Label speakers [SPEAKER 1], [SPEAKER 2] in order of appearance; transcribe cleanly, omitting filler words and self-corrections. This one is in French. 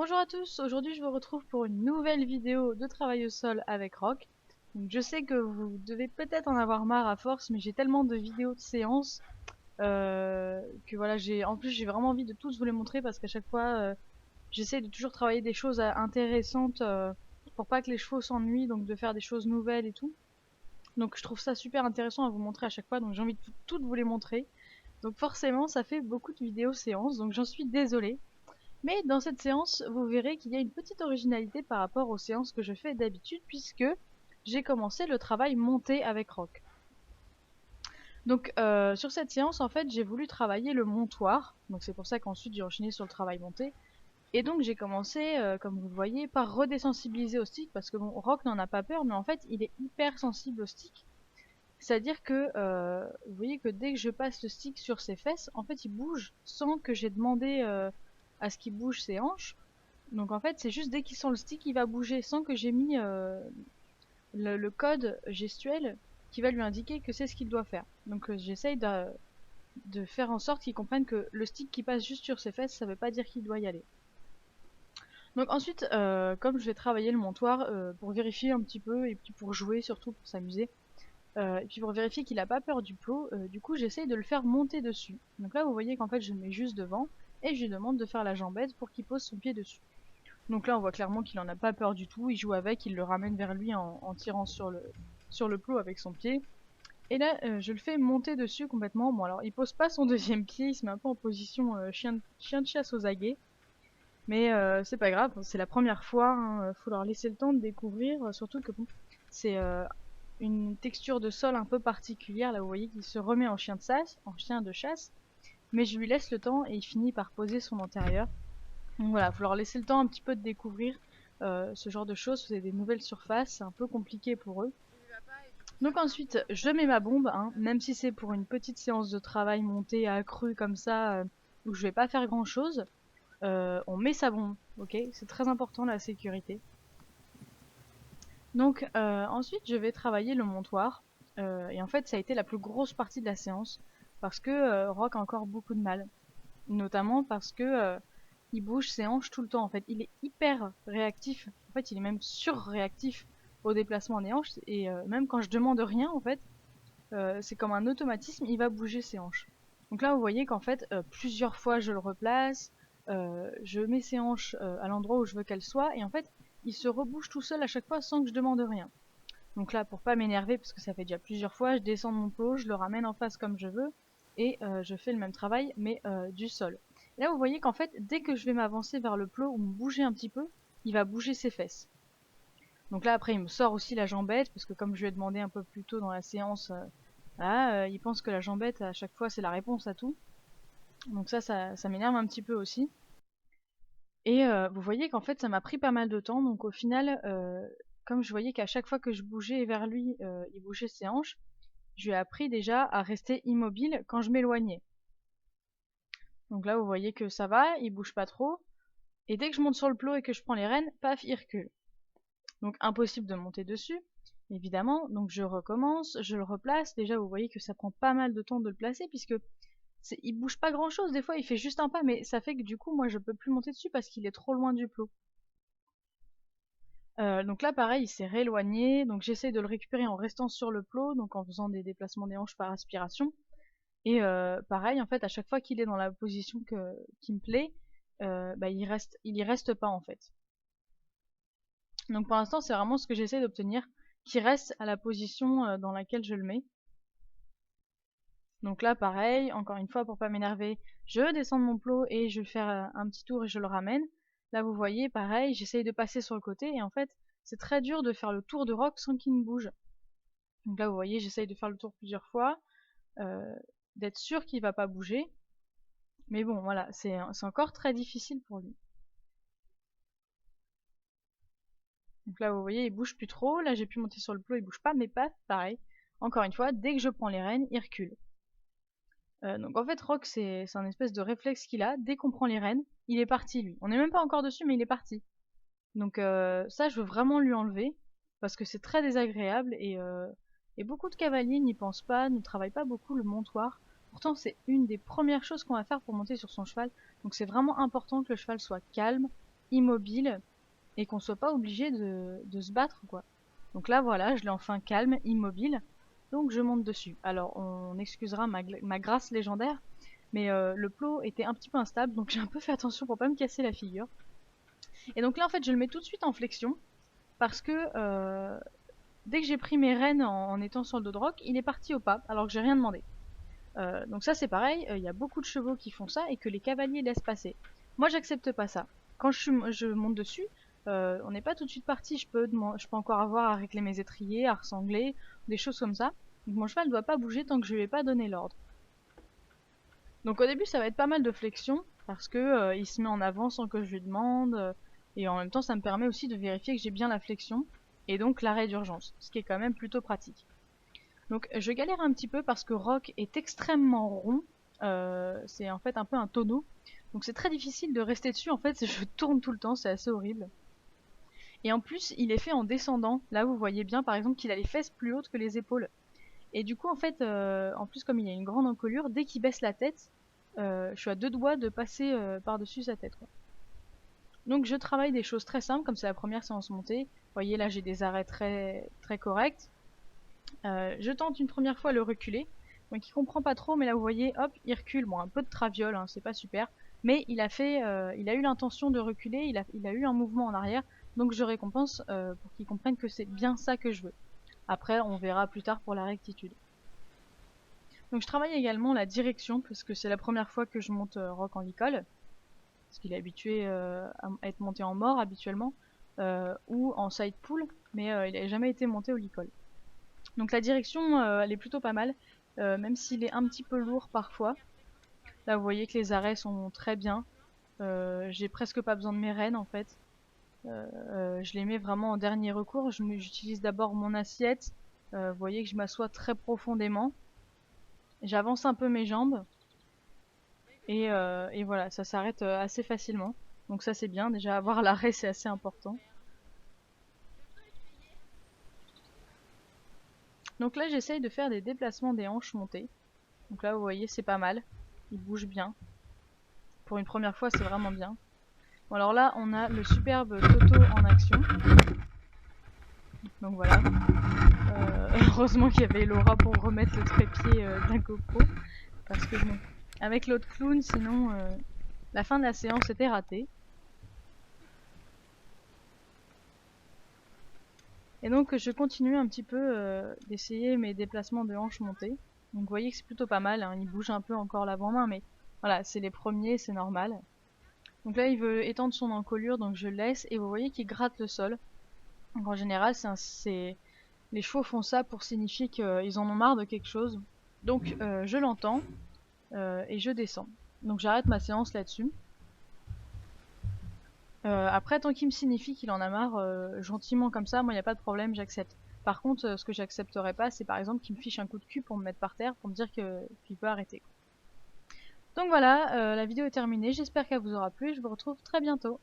[SPEAKER 1] Bonjour à tous, aujourd'hui je vous retrouve pour une nouvelle vidéo de travail au sol avec Rock. Donc, je sais que vous devez peut-être en avoir marre à force, mais j'ai tellement de vidéos de séances que voilà, en plus j'ai vraiment envie de tous vous les montrer parce qu'à chaque fois j'essaie de toujours travailler des choses intéressantes pour pas que les chevaux s'ennuient, donc de faire des choses nouvelles et tout. Donc je trouve ça super intéressant à vous montrer à chaque fois, donc j'ai envie de toutes vous les montrer. Donc forcément ça fait beaucoup de vidéos séances, donc j'en suis désolée. Mais dans cette séance, vous verrez qu'il y a une petite originalité par rapport aux séances que je fais d'habitude, puisque j'ai commencé le travail monté avec Rock. Donc sur cette séance, en fait, j'ai voulu travailler le montoir, donc c'est pour ça qu'ensuite j'ai enchaîné sur le travail monté. Et donc j'ai commencé, comme vous le voyez, par redésensibiliser au stick, parce que bon, Rock n'en a pas peur, mais en fait il est hyper sensible au stick. C'est-à-dire que, vous voyez que dès que je passe le stick sur ses fesses, en fait il bouge sans que j'ai demandé à ce qu'il bouge ses hanches. Donc en fait, c'est juste dès qu'il sent le stick, il va bouger sans que j'ai mis le code gestuel qui va lui indiquer que c'est ce qu'il doit faire. Donc j'essaye de faire en sorte qu'il comprenne que le stick qui passe juste sur ses fesses, ça veut pas dire qu'il doit y aller. Donc ensuite, comme je vais travailler le montoir pour vérifier un petit peu, et puis pour jouer surtout, pour s'amuser, et puis pour vérifier qu'il a pas peur du plot, du coup j'essaye de le faire monter dessus. Donc là vous voyez qu'en fait je le mets juste devant, et je lui demande de faire la jambette pour qu'il pose son pied dessus. Donc là, on voit clairement qu'il en a pas peur du tout. Il joue avec, il le ramène vers lui en tirant sur le plot avec son pied. Et là, je le fais monter dessus complètement. Bon, alors, il pose pas son deuxième pied, il se met un peu en position chien de chasse aux aguets. Mais c'est pas grave, c'est la première fois. Hein, faut leur laisser le temps de découvrir. Surtout que bon, c'est une texture de sol un peu particulière. Là, vous voyez qu'il se remet en chien de chasse. Mais je lui laisse le temps et il finit par poser son antérieur. Donc voilà, faut leur laisser le temps un petit peu de découvrir ce genre de choses, c'est des nouvelles surfaces, c'est un peu compliqué pour eux. Donc ensuite, je mets ma bombe, hein, même si c'est pour une petite séance de travail montée accrue comme ça, où je vais pas faire grand chose, on met sa bombe, ok? C'est très important la sécurité. Donc ensuite, je vais travailler le montoir, et en fait, ça a été la plus grosse partie de la séance, parce que Rock a encore beaucoup de mal, notamment parce que il bouge ses hanches tout le temps en fait. Il est hyper réactif. En fait, il est même surréactif au déplacement des hanches et même quand je demande rien en fait, c'est comme un automatisme, il va bouger ses hanches. Donc là, vous voyez qu'en fait, plusieurs fois je le replace, je mets ses hanches à l'endroit où je veux qu'elles soient et en fait, il se rebouge tout seul à chaque fois sans que je demande rien. Donc là, pour pas m'énerver, parce que ça fait déjà plusieurs fois, je descends de mon plot, je le ramène en face comme je veux, et je fais le même travail, mais du sol. Et là, vous voyez qu'en fait, dès que je vais m'avancer vers le plot ou me bouger un petit peu, il va bouger ses fesses. Donc là, après, il me sort aussi la jambette, parce que comme je lui ai demandé un peu plus tôt dans la séance, voilà, il pense que la jambette, à chaque fois, c'est la réponse à tout. Donc ça m'énerve un petit peu aussi. Et vous voyez qu'en fait, ça m'a pris pas mal de temps. Donc au final, comme je voyais qu'à chaque fois que je bougeais vers lui, il bougeait ses hanches, je lui ai appris déjà à rester immobile quand je m'éloignais. Donc là, vous voyez que ça va, il bouge pas trop. Et dès que je monte sur le plot et que je prends les rênes, paf, il recule. Donc impossible de monter dessus, évidemment. Donc je recommence, je le replace. Déjà, vous voyez que ça prend pas mal de temps de le placer puisque il bouge pas grand chose. Des fois, il fait juste un pas, mais ça fait que du coup, moi, je peux plus monter dessus parce qu'il est trop loin du plot. Donc là, pareil, il s'est rééloigné. Donc j'essaie de le récupérer en restant sur le plot, donc en faisant des déplacements des hanches par aspiration. Et pareil, en fait, à chaque fois qu'il est dans la position qui me plaît, bah, il y reste pas en fait. Donc pour l'instant, c'est vraiment ce que j'essaie d'obtenir, qu'il reste à la position dans laquelle je le mets. Donc là, pareil, encore une fois, pour pas m'énerver, je descends de mon plot et je fais un petit tour et je le ramène. Là, vous voyez, pareil, j'essaye de passer sur le côté et en fait, c'est très dur de faire le tour de Rock sans qu'il ne bouge. Donc là, vous voyez, j'essaye de faire le tour plusieurs fois, d'être sûr qu'il va pas bouger. Mais bon, voilà, c'est encore très difficile pour lui. Donc là, vous voyez, il bouge plus trop. Là, j'ai pu monter sur le plot, il bouge pas, mais pas pareil. Encore une fois, dès que je prends les rênes, il recule. Donc en fait, Rock, c'est un espèce de réflexe qu'il a. Dès qu'on prend les rênes, il est parti, lui. On n'est même pas encore dessus, mais il est parti. Donc ça, je veux vraiment lui enlever, parce que c'est très désagréable, et beaucoup de cavaliers n'y pensent pas, ne travaillent pas beaucoup le montoir. Pourtant, c'est une des premières choses qu'on va faire pour monter sur son cheval. Donc c'est vraiment important que le cheval soit calme, immobile et qu'on soit pas obligé de se battre, quoi. Donc là, voilà, je l'ai enfin calme, immobile. Donc je monte dessus. Alors, on excusera ma grâce légendaire, mais le plot était un petit peu instable, donc j'ai un peu fait attention pour pas me casser la figure. Et donc là, en fait, je le mets tout de suite en flexion, parce que dès que j'ai pris mes rênes en étant sur le dos de Rock, il est parti au pas, alors que j'ai rien demandé. Donc ça, c'est pareil, il y a beaucoup de chevaux qui font ça et que les cavaliers laissent passer. Moi, j'accepte pas ça. Quand je monte dessus, on n'est pas tout de suite parti, je peux encore avoir à régler mes étriers, à ressangler, des choses comme ça. Donc mon cheval ne doit pas bouger tant que je lui ai pas donné l'ordre. Donc au début, ça va être pas mal de flexion, parce que il se met en avant sans que je lui demande, et en même temps, ça me permet aussi de vérifier que j'ai bien la flexion, et donc l'arrêt d'urgence, ce qui est quand même plutôt pratique. Donc je galère un petit peu parce que Rock est extrêmement rond, c'est en fait un peu un tonneau, donc c'est très difficile de rester dessus, en fait je tourne tout le temps, c'est assez horrible. Et en plus il est fait en descendant, là vous voyez bien par exemple qu'il a les fesses plus hautes que les épaules. Et du coup en fait, en plus comme il a une grande encolure, dès qu'il baisse la tête, je suis à deux doigts de passer par-dessus sa tête, quoi. Donc je travaille des choses très simples, comme c'est la première séance montée, vous voyez là j'ai des arrêts très, très corrects. Je tente une première fois le reculer. Donc il comprend pas trop, mais là vous voyez, hop, il recule. Bon, un peu de traviole, hein, c'est pas super. Mais il a eu l'intention de reculer, il a eu un mouvement en arrière. Donc je récompense pour qu'il comprenne que c'est bien ça que je veux. Après, on verra plus tard pour la rectitude. Donc je travaille également la direction, parce que c'est la première fois que je monte Rock en licol. Parce qu'il est habitué à être monté en mort habituellement, ou en side pull, mais il n'a jamais été monté au licol. Donc la direction, elle est plutôt pas mal, même s'il est un petit peu lourd parfois. Là, vous voyez que les arrêts sont très bien. J'ai presque pas besoin de mes rênes en fait. Je les mets vraiment en dernier recours. J'utilise d'abord mon assiette. Vous voyez que je m'assois très profondément. J'avance un peu mes jambes. Et voilà, ça s'arrête assez facilement. Donc ça c'est bien. Déjà avoir l'arrêt c'est assez important. Donc là j'essaye de faire des déplacements des hanches montées. Donc là vous voyez c'est pas mal. Il bouge bien. Pour une première fois c'est vraiment bien. Bon alors là on a le superbe Toto en action. Donc voilà. Heureusement qu'il y avait Laura pour remettre le trépied de la GoPro. Parce que bon, avec l'autre clown sinon la fin de la séance était ratée. Et donc je continue un petit peu d'essayer mes déplacements de hanches montées. Donc vous voyez que c'est plutôt pas mal, hein. Il bouge un peu encore l'avant-main, mais voilà, c'est les premiers, c'est normal. Donc là il veut étendre son encolure, donc je laisse, et vous voyez qu'il gratte le sol. Donc en général, les chevaux font ça pour signifier qu'ils en ont marre de quelque chose. Donc je l'entends et je descends. Donc j'arrête ma séance là-dessus. Après, tant qu'il me signifie qu'il en a marre, gentiment comme ça, moi y a pas de problème, j'accepte. Par contre, ce que j'accepterais pas, c'est par exemple qu'il me fiche un coup de cul pour me mettre par terre, pour me dire qu'il peut arrêter. Donc voilà, la vidéo est terminée, j'espère qu'elle vous aura plu, je vous retrouve très bientôt.